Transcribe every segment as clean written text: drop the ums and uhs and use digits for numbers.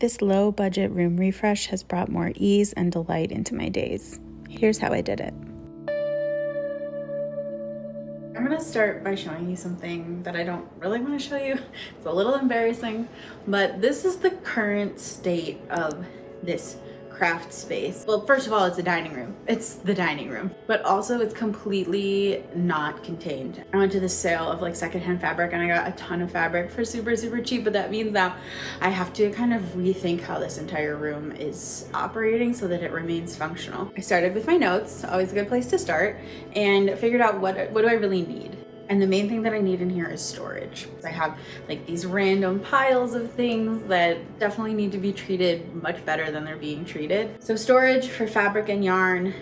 This low budget room refresh has brought more ease and delight into my days. Here's how I did it. I'm gonna start by showing you something that I don't really want to show you. It's a little embarrassing, but this is the current state of this craft space. Well, first of all, it's a dining room. It's the dining room, but also it's completely not contained. I went to this sale of like secondhand fabric and I got a ton of fabric for super cheap, but that means that I have to kind of rethink how this entire room is operating so that it remains functional. I started with my notes, always a good place to start, and figured out what do I really need. And the main thing that I need in here is storage. I have like these random piles of things that definitely need to be treated much better than they're being treated. So storage for fabric and yarn,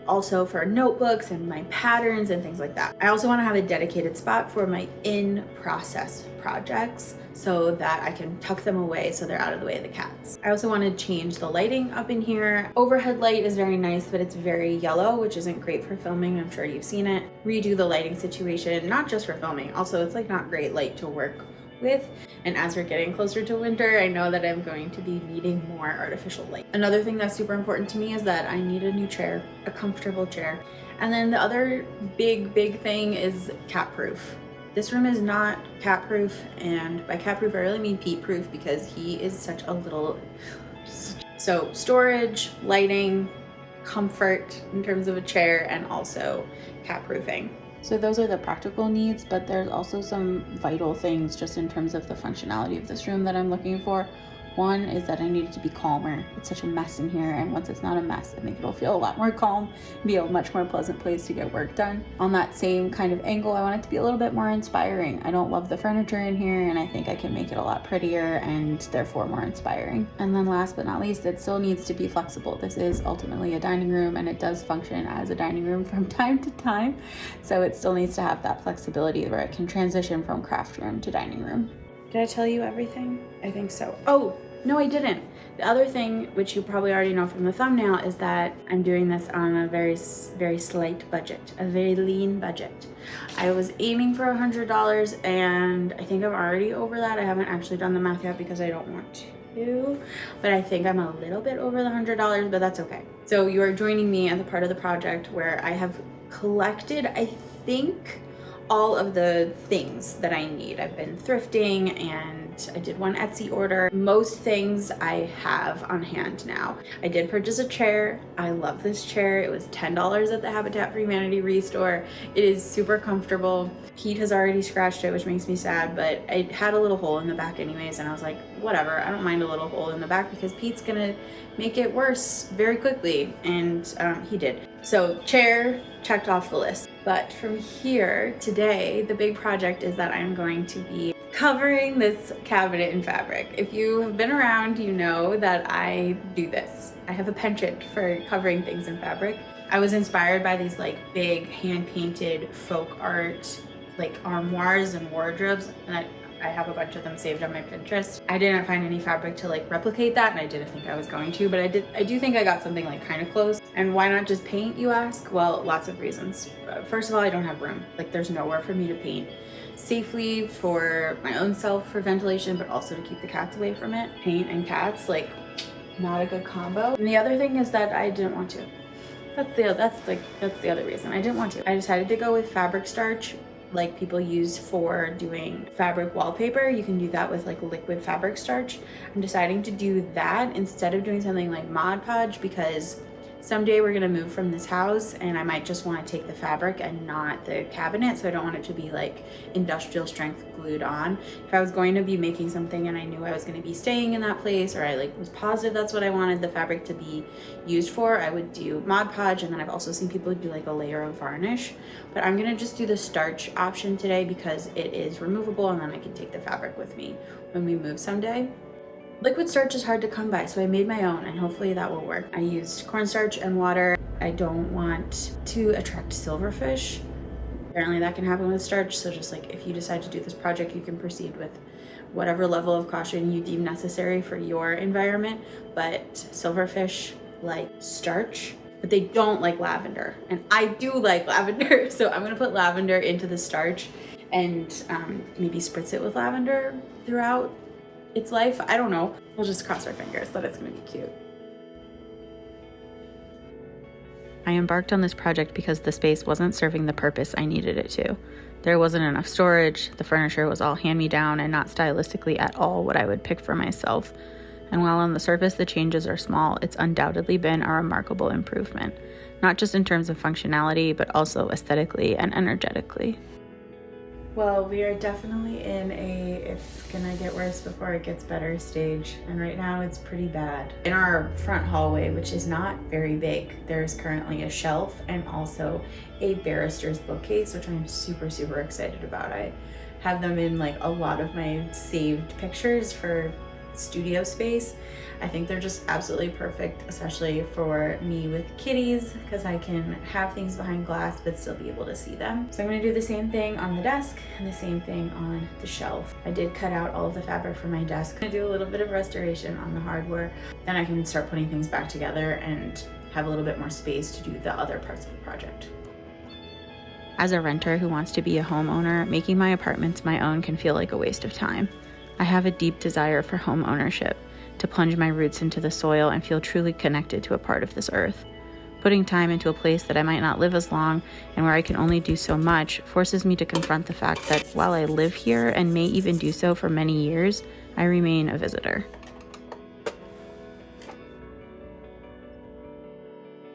also for notebooks and my patterns and things like that. I also want to have a dedicated spot for my in-process projects so that I can tuck them away so they're out of the way of the cats. I also want to change the lighting up in here. Overhead light is very nice, but it's very yellow, which isn't great for filming. I'm sure you've seen it. Redo the lighting situation, not just for filming. Also, it's like not great light to work with. And as we're getting closer to winter, I know that I'm going to be needing more artificial light. Another thing that's super important to me is that I need a new chair, a comfortable chair. And then the other big thing is cat proof. This room is not cat proof, and by cat proof I really mean Pete proof because he is such a little. So storage, lighting, comfort in terms of a chair, and also cat proofing. So those are the practical needs, but there's also some vital things just in terms of the functionality of this room that I'm looking for. One is that I need it to be calmer. It's such a mess in here, and once it's not a mess, I think it'll feel a lot more calm, be a much more pleasant place to get work done. On that same kind of angle, I want it to be a little bit more inspiring. I don't love the furniture in here, and I think I can make it a lot prettier and therefore more inspiring. And then last but not least, it still needs to be flexible. This is ultimately a dining room, and it does function as a dining room from time to time. So it still needs to have that flexibility where it can transition from craft room to dining room. Did I tell you everything? I think so. Oh, no, I didn't. The other thing, which you probably already know from the thumbnail, is that I'm doing this on a very slight budget, a very lean budget. I was aiming for $100 and I think I'm already over that. I haven't actually done the math yet because I don't want to, but I think I'm a little bit over the $100, but that's okay. So you are joining me at the part of the project where I have collected, I think, all of the things that I need. I've been thrifting and I did one Etsy order. Most things I have on hand now. I did purchase a chair. I love this chair. It was $10 at the Habitat for Humanity Restore. It is super comfortable. Pete has already scratched it, which makes me sad, but it had a little hole in the back anyways, and I was like, whatever, I don't mind a little hole in the back because Pete's gonna make it worse very quickly, and he did. So chair checked off the list. But from here, today, the big project is that I'm going to be covering this cabinet in fabric. If you have been around, you know that I do this. I have a penchant for covering things in fabric. I was inspired by these like big hand-painted folk art like armoires and wardrobes, and I have a bunch of them saved on my Pinterest. I didn't find any fabric to like replicate that, and I didn't think I was going to, but I do think I got something like kind of close. And why not just paint, you ask? Well, lots of reasons. First of all, I don't have room. Like there's nowhere for me to paint safely for my own self for ventilation, but also to keep the cats away from it. Paint and cats, like not a good combo. And the other thing is that I didn't want to. That's the other reason. I didn't want to. I decided to go with fabric starch, like people use for doing fabric wallpaper. You can do that with like liquid fabric starch. I'm deciding to do that instead of doing something like Mod Podge because someday we're gonna move from this house and I might just want to take the fabric and not the cabinet, so I don't want it to be like industrial strength glued on. If I was going to be making something and I knew I was going to be staying in that place, or I like was positive that's what I wanted the fabric to be used for, I would do Mod Podge, and then I've also seen people do like a layer of varnish. But I'm gonna just do the starch option today because it is removable, and then I can take the fabric with me when we move someday. Liquid starch is hard to come by, so I made my own, and hopefully that will work. I used cornstarch and water. I don't want to attract silverfish. Apparently that can happen with starch, so just like if you decide to do this project, you can proceed with whatever level of caution you deem necessary for your environment. But silverfish like starch, but they don't like lavender, and I do like lavender, so I'm gonna put lavender into the starch and maybe spritz it with lavender throughout its life. I don't know. We'll just cross our fingers that it's gonna be cute. I embarked on this project because the space wasn't serving the purpose I needed it to. There wasn't enough storage, the furniture was all hand-me-down and not stylistically at all what I would pick for myself. And while on the surface the changes are small, it's undoubtedly been a remarkable improvement, not just in terms of functionality, but also aesthetically and energetically. Well, we are definitely in a it's gonna get worse before it gets better stage, and right now it's pretty bad. In our front hallway, which is not very big, there's currently a shelf and also a barrister's bookcase, which I'm super excited about. I have them in like a lot of my saved pictures for studio space. I think they're just absolutely perfect, especially for me with kitties, because I can have things behind glass but still be able to see them. So I'm going to do the same thing on the desk and the same thing on the shelf. I did cut out all of the fabric from my desk. I'm going to do a little bit of restoration on the hardware. Then I can start putting things back together and have a little bit more space to do the other parts of the project. As a renter who wants to be a homeowner, making my apartments my own can feel like a waste of time. I have a deep desire for home ownership, to plunge my roots into the soil and feel truly connected to a part of this earth. Putting time into a place that I might not live as long and where I can only do so much forces me to confront the fact that while I live here and may even do so for many years, I remain a visitor.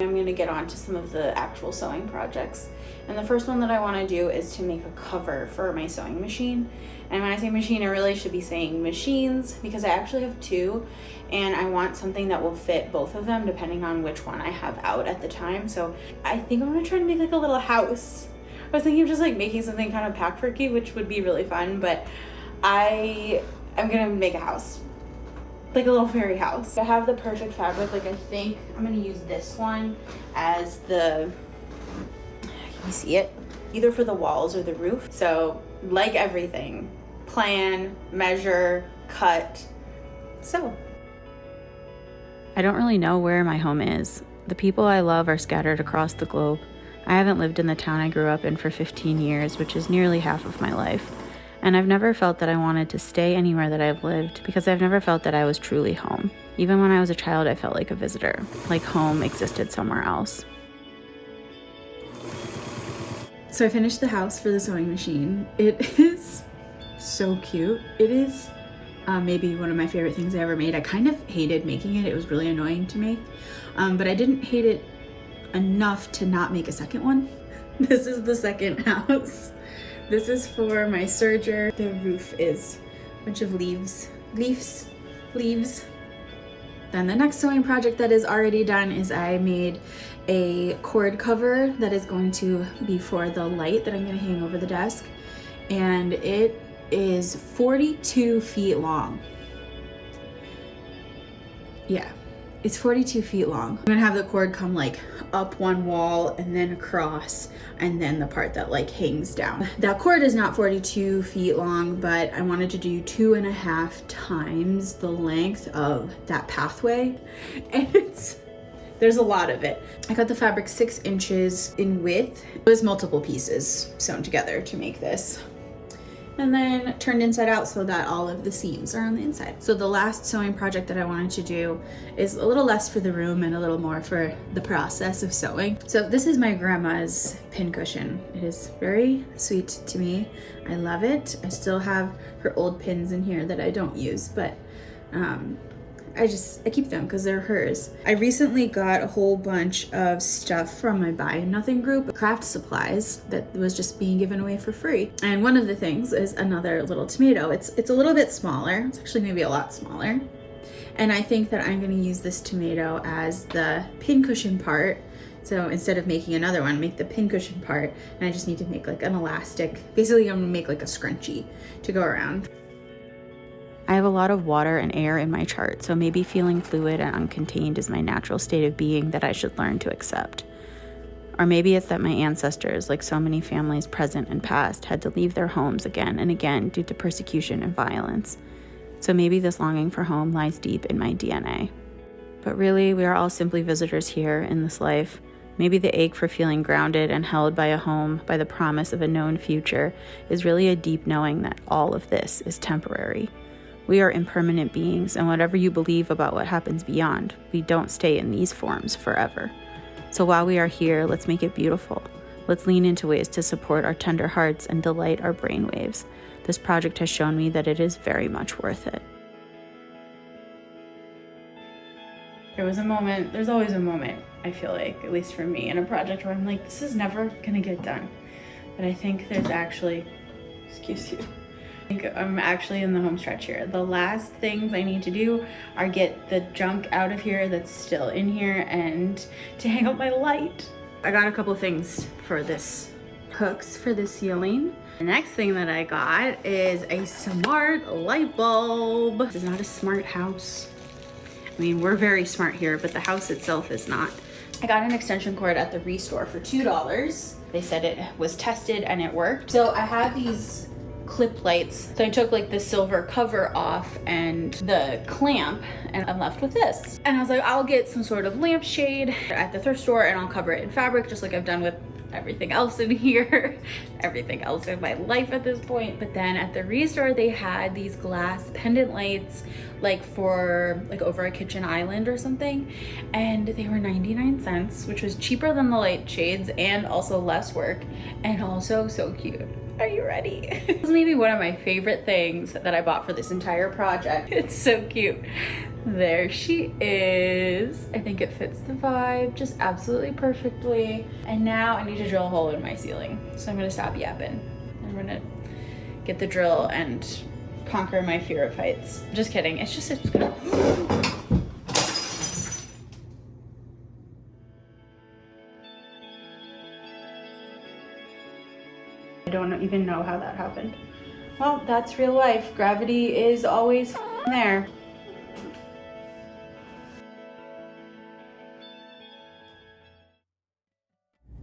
I'm going to get on to some of the actual sewing projects. And the first one that I want to do is to make a cover for my sewing machine. And when I say machine, I really should be saying machines, because I actually have two and I want something that will fit both of them depending on which one I have out at the time. So I think I'm going to try to make like a little house. I was thinking of just like making something kind of patchworky, which would be really fun, but I'm going to make a house. Like a little fairy house. I have the perfect fabric. Like I think I'm gonna use this one as the, can you see it? Either for the walls or the roof. So like everything, plan, measure, cut, sew. I don't really know where my home is. The people I love are scattered across the globe. I haven't lived in the town I grew up in for 15 years, which is nearly half of my life. And I've never felt that I wanted to stay anywhere that I've lived because I've never felt that I was truly home. Even when I was a child, I felt like a visitor, like home existed somewhere else. So I finished the house for the sewing machine. It is so cute. It is maybe one of my favorite things I ever made. I kind of hated making it. It was really annoying to make, but I didn't hate it enough to not make a second one. This is the second house. This is for my serger. The roof is a bunch of leaves. Then the next sewing project that is already done is I made a cord cover that is going to be for the light that I'm going to hang over the desk. And it is 42 feet long. Yeah, it's 42 feet long. I'm gonna have the cord come like up one wall and then across, and then the part that like hangs down. That cord is not 42 feet long, but I wanted to do 2.5 times the length of that pathway. And there's a lot of it. I cut the fabric 6 inches in width. It was multiple pieces sewn together to make this. And then turned inside out so that all of the seams are on the inside. So the last sewing project that I wanted to do is a little less for the room and a little more for the process of sewing. So this is my grandma's pincushion. It is very sweet to me. I love it. I still have her old pins in here that I don't use, but I keep them because they're hers. I recently got a whole bunch of stuff from my Buy Nothing group, craft supplies that was just being given away for free. And one of the things is another little tomato. It's a little bit smaller. It's actually maybe a lot smaller. And I think that I'm going to use this tomato as the pincushion part. So instead of making another one, make the pincushion part. And I just need to make like an elastic. Basically, I'm going to make like a scrunchie to go around. I have a lot of water and air in my chart, so maybe feeling fluid and uncontained is my natural state of being that I should learn to accept. Or maybe it's that my ancestors, like so many families present and past, had to leave their homes again and again due to persecution and violence. So maybe this longing for home lies deep in my DNA. But really, we are all simply visitors here in this life. Maybe the ache for feeling grounded and held by a home, by the promise of a known future, is really a deep knowing that all of this is temporary. We are impermanent beings, and whatever you believe about what happens beyond, we don't stay in these forms forever. So while we are here, let's make it beautiful. Let's lean into ways to support our tender hearts and delight our brainwaves. This project has shown me that it is very much worth it. There was a moment, there's always a moment, I feel like, at least for me, in a project where I'm like, this is never gonna get done. But I think there's actually, excuse you, I'm actually in the home stretch here. The last things I need to do are get the junk out of here that's still in here and to hang up my light. I got a couple things for this, hooks for the ceiling. The next thing that I got is a smart light bulb. This is not a smart house. I mean, we're very smart here, but the house itself is not. I got an extension cord at the Restore for $2. They said it was tested and it worked. So I have these clip lights. So I took like the silver cover off and the clamp, and I'm left with this. And I was like, I'll get some sort of lampshade at the thrift store and I'll cover it in fabric, just like I've done with everything else in here, everything else in my life at this point. But then at the Restore, they had these glass pendant lights, like for like over a kitchen island or something, and they were 99 cents, which was cheaper than the light shades and also less work, and also so cute. Are you ready? This is maybe one of my favorite things that I bought for this entire project. It's so cute. There she is. I think it fits the vibe just absolutely perfectly. And now I need to drill a hole in my ceiling. So I'm gonna stop yapping. I'm gonna get the drill and conquer my fear of heights. Just kidding. It's gonna... I don't even know how that happened. Well, that's real life. Gravity is always there.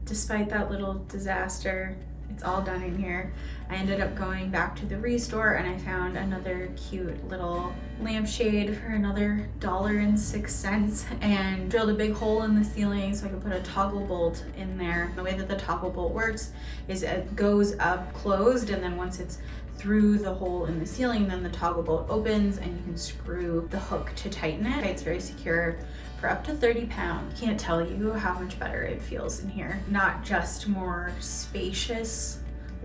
Despite that little disaster, it's all done in here. I ended up going back to the Restore and I found another cute little lampshade for another $1.06 and drilled a big hole in the ceiling so I could put a toggle bolt in there. The way that the toggle bolt works is it goes up closed, and then once it's through the hole in the ceiling, then the toggle bolt opens and you can screw the hook to tighten it. It's very secure for up to 30 pounds. Can't tell you how much better it feels in here. Not just more spacious,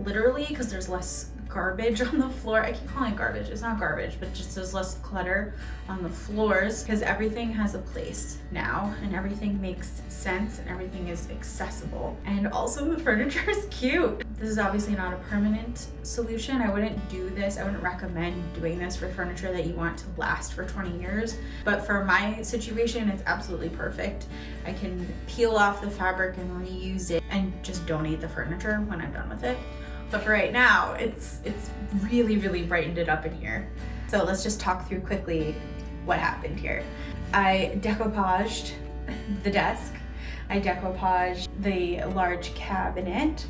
literally, because there's less garbage on the floor. I keep calling it garbage. It's not garbage, but just there's less clutter on the floors because everything has a place now and everything makes sense and everything is accessible. And also the furniture is cute. This is obviously not a permanent solution. I wouldn't do this. I wouldn't recommend doing this for furniture that you want to last for 20 years. But for my situation, it's absolutely perfect. I can peel off the fabric and reuse it and just donate the furniture when I'm done with it. But for right now, it's really, really brightened it up in here. So let's just talk through quickly what happened here. I decoupaged the desk. I decoupaged the large cabinet.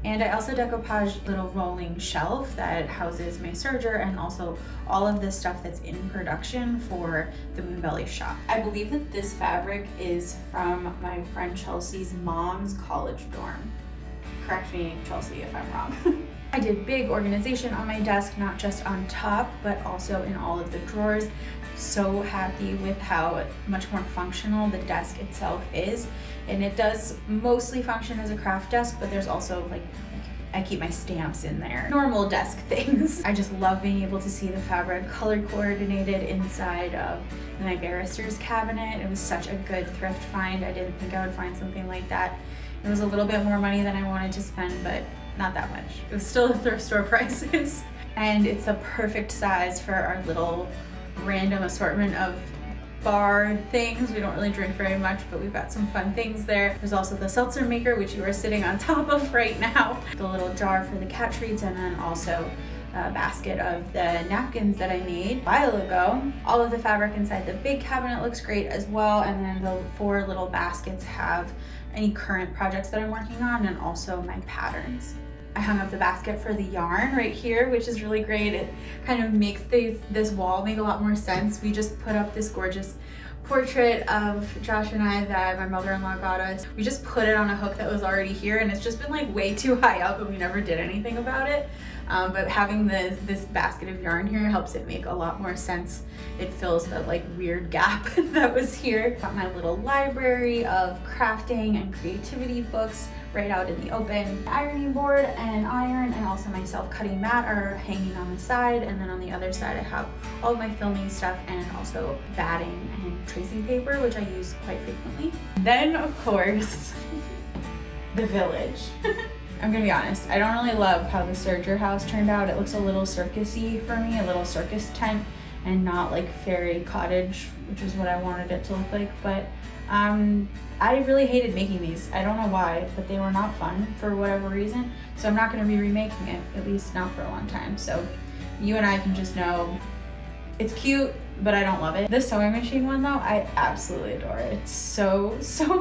And I also decoupaged the little rolling shelf that houses my serger and also all of the stuff that's in production for the Moonbelly shop. I believe that this fabric is from my friend Chelsea's mom's college dorm. Correct me, Chelsea, if I'm wrong. I did big organization on my desk, not just on top, but also in all of the drawers. So happy with how much more functional the desk itself is. And it does mostly function as a craft desk, but there's also like, I keep my stamps in there. Normal desk things. I just love being able to see the fabric color coordinated inside of my barrister's cabinet. It was such a good thrift find. I didn't think I would find something like that. It was a little bit more money than I wanted to spend, but not that much. It was still the thrift store prices. And it's a perfect size for our little random assortment of bar things. We don't really drink very much, but we've got some fun things there. There's also the seltzer maker, which you are sitting on top of right now. The little jar for the cat treats, and then also a basket of the napkins that I made a while ago. All of the fabric inside the big cabinet looks great as well. And then the 4 little baskets have any current projects that I'm working on and also my patterns. I hung up the basket for the yarn right here, which is really great. It kind of makes this wall make a lot more sense. We just put up this gorgeous portrait of Josh and I that my mother-in-law got us. We just put it on a hook that was already here, and it's just been like way too high up and we never did anything about it. But having this basket of yarn here helps it make a lot more sense. It fills the like weird gap that was here. Got my little library of crafting and creativity books right out in the open. Ironing board and iron, and also my self-cutting mat are hanging on the side, and then on the other side I have all of my filming stuff and also batting and tracing paper, which I use quite frequently. Then of course, the village. I'm gonna be honest, I don't really love how the serger house turned out. It looks a little circus-y for me, a little circus tent, and not like fairy cottage, which is what I wanted it to look like. But I really hated making these. I don't know why, but they were not fun for whatever reason. So I'm not gonna be remaking it, at least not for a long time. So you and I can just know it's cute, but I don't love it. This sewing machine one though, I absolutely adore it. It's so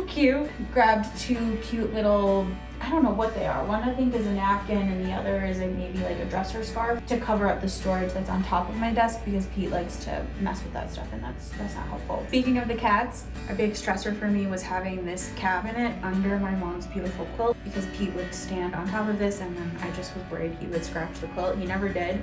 cute. Grabbed two cute little, I don't know what they are. One I think is a napkin and the other is maybe like a dresser scarf to cover up the storage that's on top of my desk, because Pete likes to mess with that stuff and that's not helpful. Speaking of the cats, a big stressor for me was having this cabinet under my mom's beautiful quilt, because Pete would stand on top of this and then I just was worried he would scratch the quilt. He never did,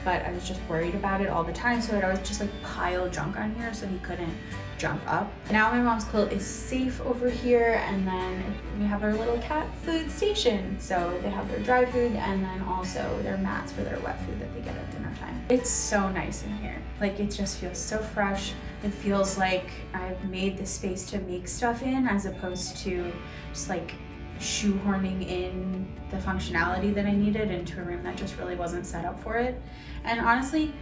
but I was just worried about it all the time, so I'd always just like pile junk on here so he couldn't jump up. Now my mom's quilt is safe over here, and then we have our little cat food station. So they have their dry food and then also their mats for their wet food that they get at dinner time. It's so nice in here. Like, it just feels so fresh. It feels like I've made the space to make stuff in, as opposed to just like shoehorning in the functionality that I needed into a room that just really wasn't set up for it. And honestly,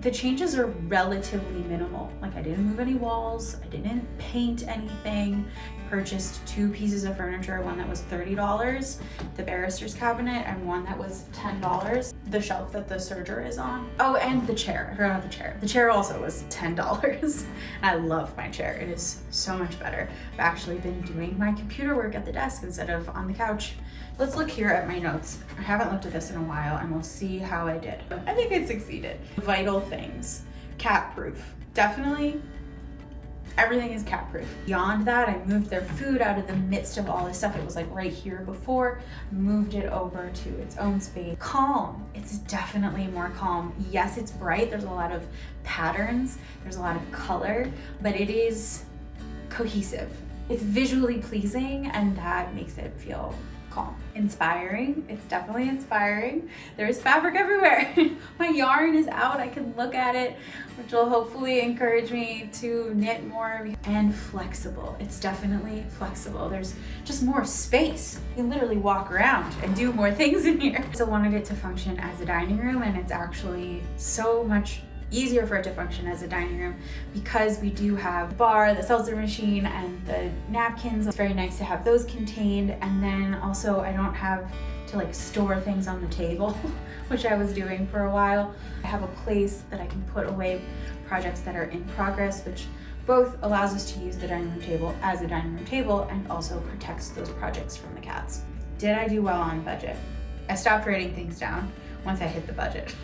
the changes are relatively minimal. Like, I didn't move any walls, I didn't paint anything, purchased 2 pieces of furniture, one that was $30, the barrister's cabinet, and one that was $10, the shelf that the serger is on. Oh, and the chair, I forgot about the chair. The chair also was $10. I love my chair, it is so much better. I've actually been doing my computer work at the desk instead of on the couch. Let's look here at my notes. I haven't looked at this in a while, and we'll see how I did. I think I succeeded. Vital things. Cat proof. Definitely everything is cat proof. Beyond that, I moved their food out of the midst of all this stuff. It was like right here before, moved it over to its own space. Calm. It's definitely more calm. Yes, it's bright. There's a lot of patterns. There's a lot of color, but it is cohesive. It's visually pleasing, and that makes it feel calm. Inspiring. It's definitely inspiring. There's fabric everywhere. My yarn is out. I can look at it, which will hopefully encourage me to knit more. And flexible. It's definitely flexible. There's just more space. You literally walk around and do more things in here. So I wanted it to function as a dining room, and it's actually so much easier for it to function as a dining room because we do have the bar, the seltzer machine, and the napkins. It's very nice to have those contained, and then also I don't have to like store things on the table, which I was doing for a while. I have a place that I can put away projects that are in progress, which both allows us to use the dining room table as a dining room table and also protects those projects from the cats. Did I do well on budget? I stopped writing things down once I hit the budget.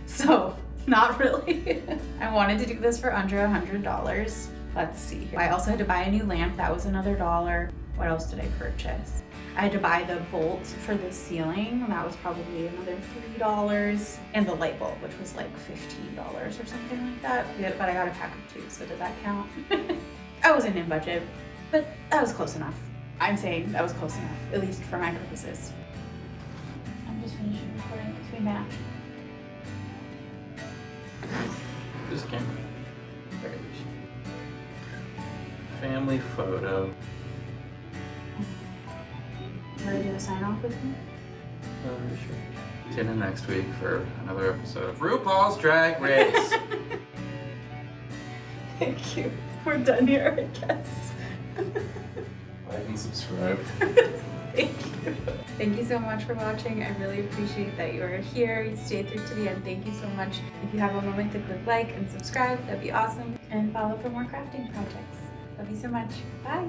So not really. I wanted to do this for under $100. Let's see. I also had to buy a new lamp. That was another $1. What else did I purchase? I had to buy the bolt for the ceiling. That was probably another $3. And the light bulb, which was like $15 or something like that. But I got a pack of 2, so does that count? I wasn't in budget, but that was close enough. I'm saying that was close enough, at least for my purposes. I'm just finishing recording because we match. This camera. Family photo. Ready to do a sign off with me? Sure. Tune in next week for another episode of RuPaul's Drag Race. Thank you. We're done here, I guess. Like and subscribe. Thank you. Thank you so much for watching. I really appreciate that you are here. You stayed through to the end. Thank you so much. If you have a moment to click like and subscribe, that'd be awesome. And follow for more crafting projects. Love you so much. Bye.